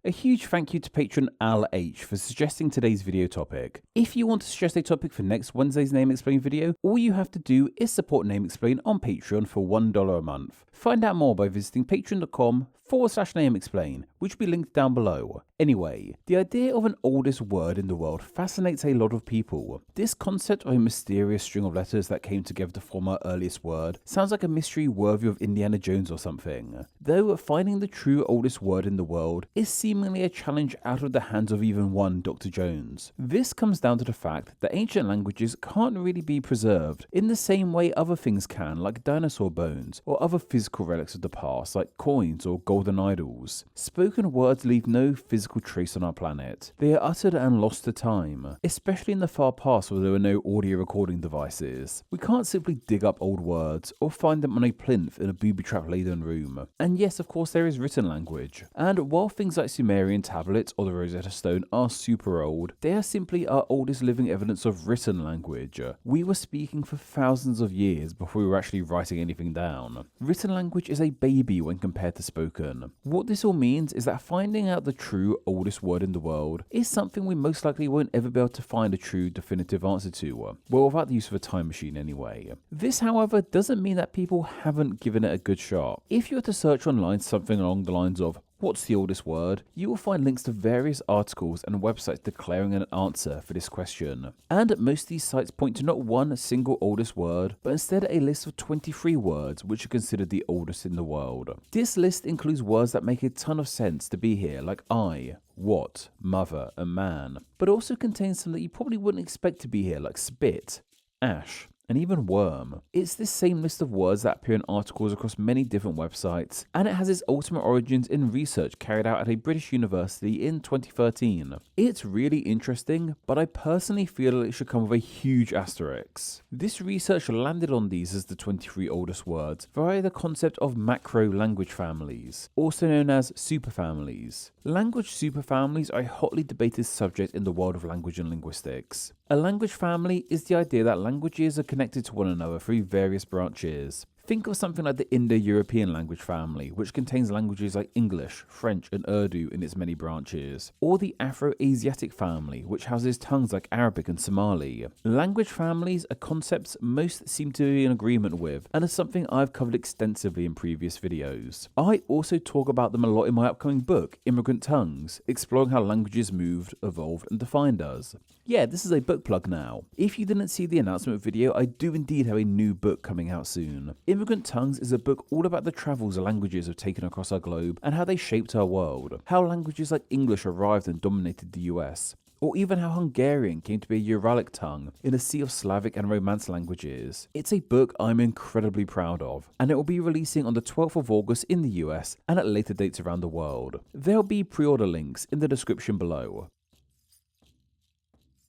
A huge thank you to patron Al H for suggesting today's video topic. If you want to suggest a topic for next Wednesday's Name Explain video, all you have to do is support Name Explain on Patreon for $1 a month. Find out more by visiting patreon.com/nameexplain, which will be linked down below. Anyway, the idea of an oldest word in the world fascinates a lot of people. This concept of a mysterious string of letters that came together to form our earliest word sounds like a mystery worthy of Indiana Jones or something. Though finding the true oldest word in the world is seemingly a challenge out of the hands of even one Dr. Jones. This comes down to the fact that ancient languages can't really be preserved in the same way other things can, like dinosaur bones or other physical relics of the past like coins or golden idols. Spoken words leave no physical trace on our planet. They are uttered and lost to time, especially in the far past where there were no audio recording devices. We can't simply dig up old words or find them on a plinth in a booby-trap laden room. And yes, of course there is written language. And while things like Sumerian tablets or the Rosetta Stone are super old, they are simply our oldest living evidence of written language. We were speaking for thousands of years before we were actually writing anything down. Written language is a baby when compared to spoken. What this all means is that finding out the true oldest word in the world is something we most likely won't ever be able to find a true definitive answer to, well, without the use of a time machine anyway. This, however, doesn't mean that people haven't given it a good shot. If you were to search online something along the lines of "what's the oldest word?" you will find links to various articles and websites declaring an answer for this question. And most of these sites point to not one single oldest word, but instead a list of 23 words which are considered the oldest in the world. This list includes words that make a ton of sense to be here, like I, what, mother, and man, but also contains some that you probably wouldn't expect to be here, like spit, ash, and even worm. It's this same list of words that appear in articles across many different websites, and it has its ultimate origins in research carried out at a British university in 2013. It's really interesting, but I personally feel it should come with a huge asterisk. This research landed on these as the 23 oldest words via the concept of macro language families, also known as superfamilies. Language superfamilies are a hotly debated subject in the world of language and linguistics. A language family is the idea that languages are connected to one another through various branches. Think of something like the Indo-European language family, which contains languages like English, French, and Urdu in its many branches, or the Afro-Asiatic family, which houses tongues like Arabic and Somali. Language families are concepts most seem to be in agreement with, and are something I've covered extensively in previous videos. I also talk about them a lot in my upcoming book, Immigrant Tongues, exploring how languages moved, evolved, and defined us. Yeah, this is a book plug now. If you didn't see the announcement video, I do indeed have a new book coming out soon. Immigrant Tongues is a book all about the travels languages have taken across our globe and how they shaped our world. How languages like English arrived and dominated the US. Or even how Hungarian came to be a Uralic tongue in a sea of Slavic and Romance languages. It's a book I'm incredibly proud of, and it will be releasing on the 12th of August in the US and at later dates around the world. There'll be pre-order links in the description below.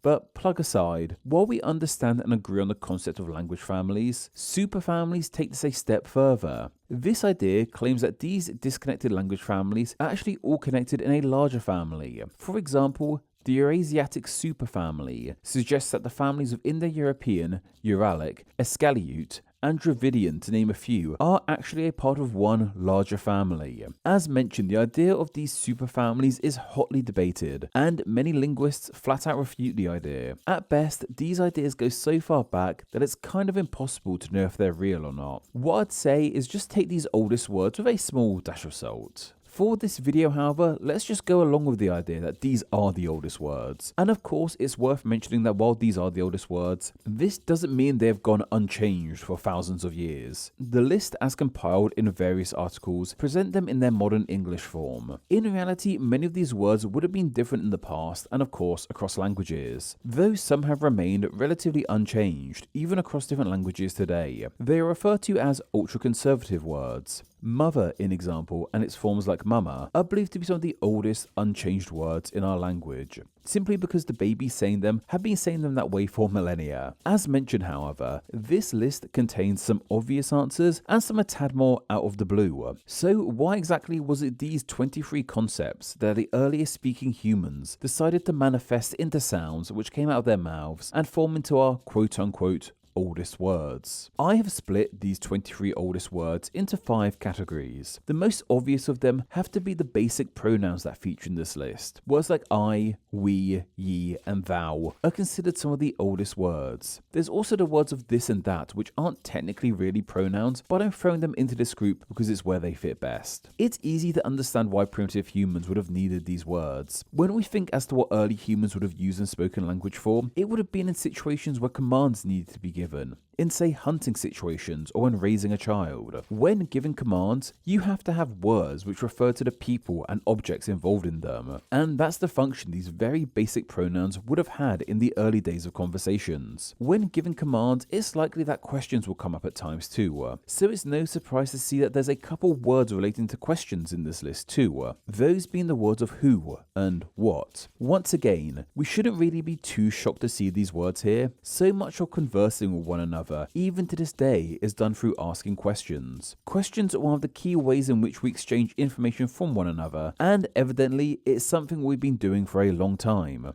But plug aside, while we understand and agree on the concept of language families, superfamilies take this a step further. This idea claims that these disconnected language families are actually all connected in a larger family. For example, the Eurasiatic superfamily suggests that the families of Indo-European, Uralic, Escaliote, and Dravidian, to name a few, are actually a part of one larger family. As mentioned, the idea of these superfamilies is hotly debated, and many linguists flat out refute the idea. At best, these ideas go so far back that it's kind of impossible to know if they're real or not. What I'd say is just take these oldest words with a small dash of salt. For this video, however, let's just go along with the idea that these are the oldest words. And of course, it's worth mentioning that while these are the oldest words, this doesn't mean they've gone unchanged for thousands of years. The list as compiled in various articles present them in their modern English form. In reality, many of these words would have been different in the past and of course across languages, though some have remained relatively unchanged, even across different languages today. They are referred to as ultra-conservative words. Mother, in example, and its forms like mama, are believed to be some of the oldest unchanged words in our language, simply because the babies saying them have been saying them that way for millennia. As mentioned, however, this list contains some obvious answers and some a tad more out of the blue. So why exactly was it these 23 concepts that the earliest speaking humans decided to manifest into sounds which came out of their mouths and form into our quote-unquote oldest words. I have split these 23 oldest words into 5 categories. The most obvious of them have to be the basic pronouns that feature in this list. Words like I, we, ye, and thou are considered some of the oldest words. There's also the words of this and that, which aren't technically really pronouns, but I'm throwing them into this group because it's where they fit best. It's easy to understand why primitive humans would have needed these words. When we think as to what early humans would have used in spoken language for, it would have been in situations where commands needed to be given. In, say, hunting situations or when raising a child. When giving commands, you have to have words which refer to the people and objects involved in them. And that's the function these very basic pronouns would have had in the early days of conversations. When giving commands, it's likely that questions will come up at times too. So it's no surprise to see that there's a couple words relating to questions in this list too. Those being the words of who and what. Once again, we shouldn't really be too shocked to see these words here. So much of conversing with one another, even to this day, is done through asking questions. Questions are one of the key ways in which we exchange information from one another, and evidently it's something we've been doing for a long time.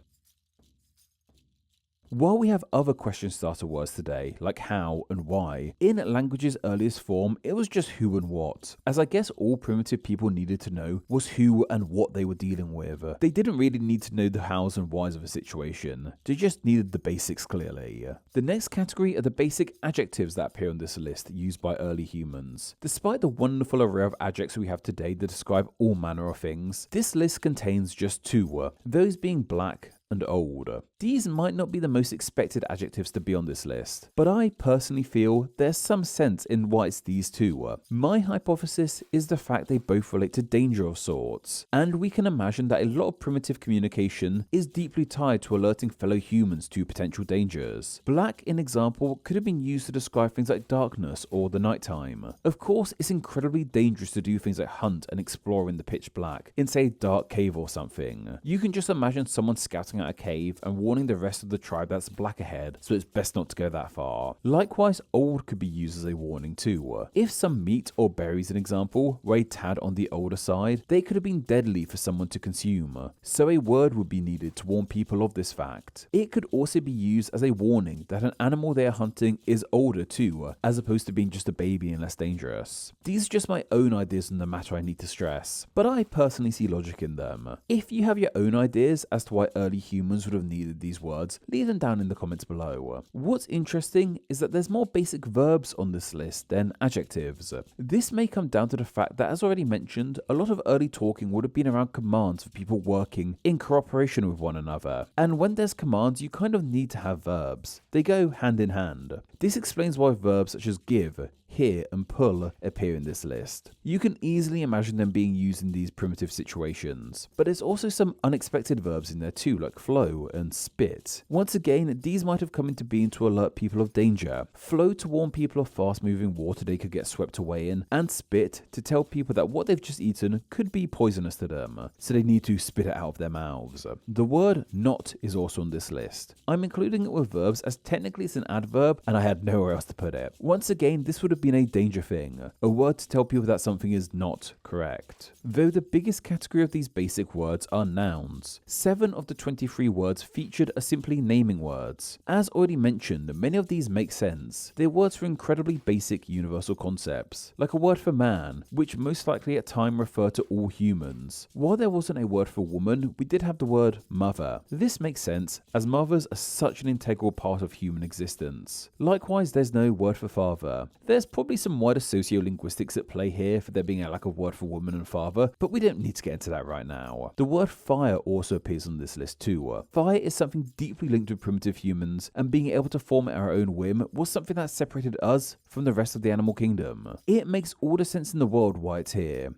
While we have other question starter words today, like how and why, in language's earliest form, it was just who and what, as I guess all primitive people needed to know was who and what they were dealing with. They didn't really need to know the hows and whys of a situation, they just needed the basics clearly. The next category are the basic adjectives that appear on this list used by early humans. Despite the wonderful array of adjectives we have today that describe all manner of things, this list contains just 2, those being black and old. These might not be the most expected adjectives to be on this list, but I personally feel there's some sense in why it's these 2. My hypothesis is the fact they both relate to danger of sorts, and we can imagine that a lot of primitive communication is deeply tied to alerting fellow humans to potential dangers. Black, in example, could have been used to describe things like darkness or the nighttime. Of course, it's incredibly dangerous to do things like hunt and explore in the pitch black, in say a dark cave or something. You can just imagine someone scouting out a cave and warning the rest of the tribe that's black ahead, so it's best not to go that far. Likewise, old could be used as a warning too. If some meat or berries, an example, were a tad on the older side, they could have been deadly for someone to consume, so a word would be needed to warn people of this fact. It could also be used as a warning that an animal they are hunting is older too, as opposed to being just a baby and less dangerous. These are just my own ideas on the matter I need to stress, but I personally see logic in them. If you have your own ideas as to why early humans would have needed these words, leave them down in the comments below. What's interesting is that there's more basic verbs on this list than adjectives. This may come down to the fact that, as already mentioned, a lot of early talking would have been around commands for people working in cooperation with one another. And when there's commands, you kind of need to have verbs. They go hand in hand. This explains why verbs such as give, hear, and pull appear in this list. You can easily imagine them being used in these primitive situations, but there's also some unexpected verbs in there too, like flow and spit. Once again, these might have come into being to alert people of danger. Flow to warn people of fast-moving water they could get swept away in, and spit to tell people that what they've just eaten could be poisonous to them, so they need to spit it out of their mouths. The word not is also on this list. I'm including it with verbs as technically it's an adverb, and I had nowhere else to put it. Once again, this would have been a danger thing, a word to tell people that something is not correct. Though the biggest category of these basic words are nouns. 7 of the 23 words featured are simply naming words. As already mentioned, many of these make sense. They're words for incredibly basic universal concepts, like a word for man, which most likely at time referred to all humans. While there wasn't a word for woman, we did have the word mother. This makes sense, as mothers are such an integral part of human existence. Likewise, there's no word for father. There's probably some wider sociolinguistics at play here for there being a lack of word for woman and father, but we don't need to get into that right now. The word fire also appears on this list too. Fire is something deeply linked with primitive humans, and being able to form at our own whim was something that separated us from the rest of the animal kingdom. It makes all the sense in the world why it's here.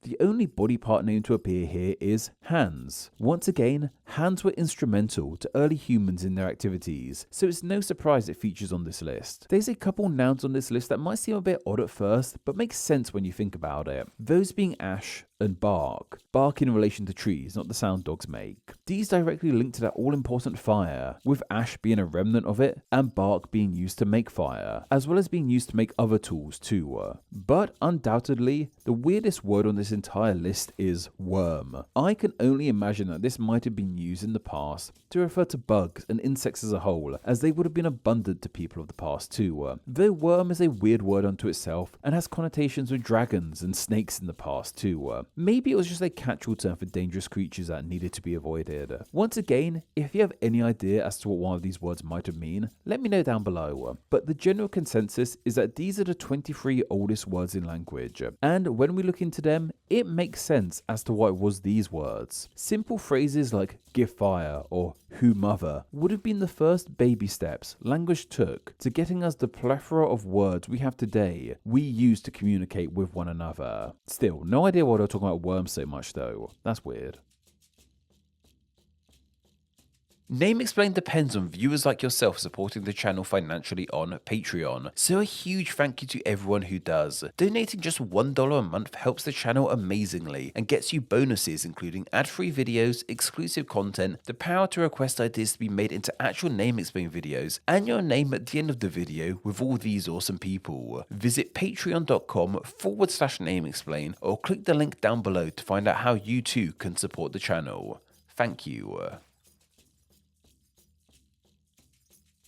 The only body part name to appear here is hands. Once again, hands were instrumental to early humans in their activities, so it's no surprise it features on this list. There's a couple nouns on this list that might seem a bit odd at first, but make sense when you think about it. Those being ash and bark. Bark in relation to trees, not the sound dogs make. These directly link to that all-important fire, with ash being a remnant of it, and bark being used to make fire, as well as being used to make other tools too. But undoubtedly, the weirdest word on this entire list is worm. I can only imagine that this might have been used in the past to refer to bugs and insects as a whole, as they would have been abundant to people of the past too. Though worm is a weird word unto itself and has connotations with dragons and snakes in the past too. Maybe it was just a catch-all term for dangerous creatures that needed to be avoided. Once again, if you have any idea as to what one of these words might have mean, let me know down below. But the general consensus is that these are the 23 oldest words in language, and when we look into them, it makes sense as to why it was these words. Simple phrases like give fire or who mother would have been the first baby steps language took to getting us the plethora of words we have today we use to communicate with one another. Still, no idea why they're talking about worms so much though. That's weird. Name Explain depends on viewers like yourself supporting the channel financially on Patreon, so a huge thank you to everyone who does. Donating just $1 a month helps the channel amazingly and gets you bonuses including ad-free videos, exclusive content, the power to request ideas to be made into actual Name Explain videos, and your name at the end of the video with all these awesome people. Visit patreon.com/Name Explain or click the link down below to find out how you too can support the channel. Thank you.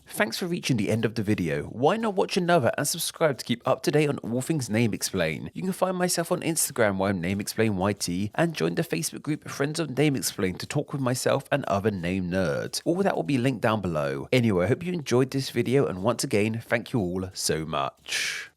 Thanks for reaching the end of the video. Why not watch another and subscribe to keep up to date on all things Name Explain. You can find myself on Instagram where I'm Name Explain YT, and join the Facebook group Friends of Name Explain to talk with myself and other name nerds. All that will be linked down below. Anyway, I hope you enjoyed this video, and once again, thank you all so much.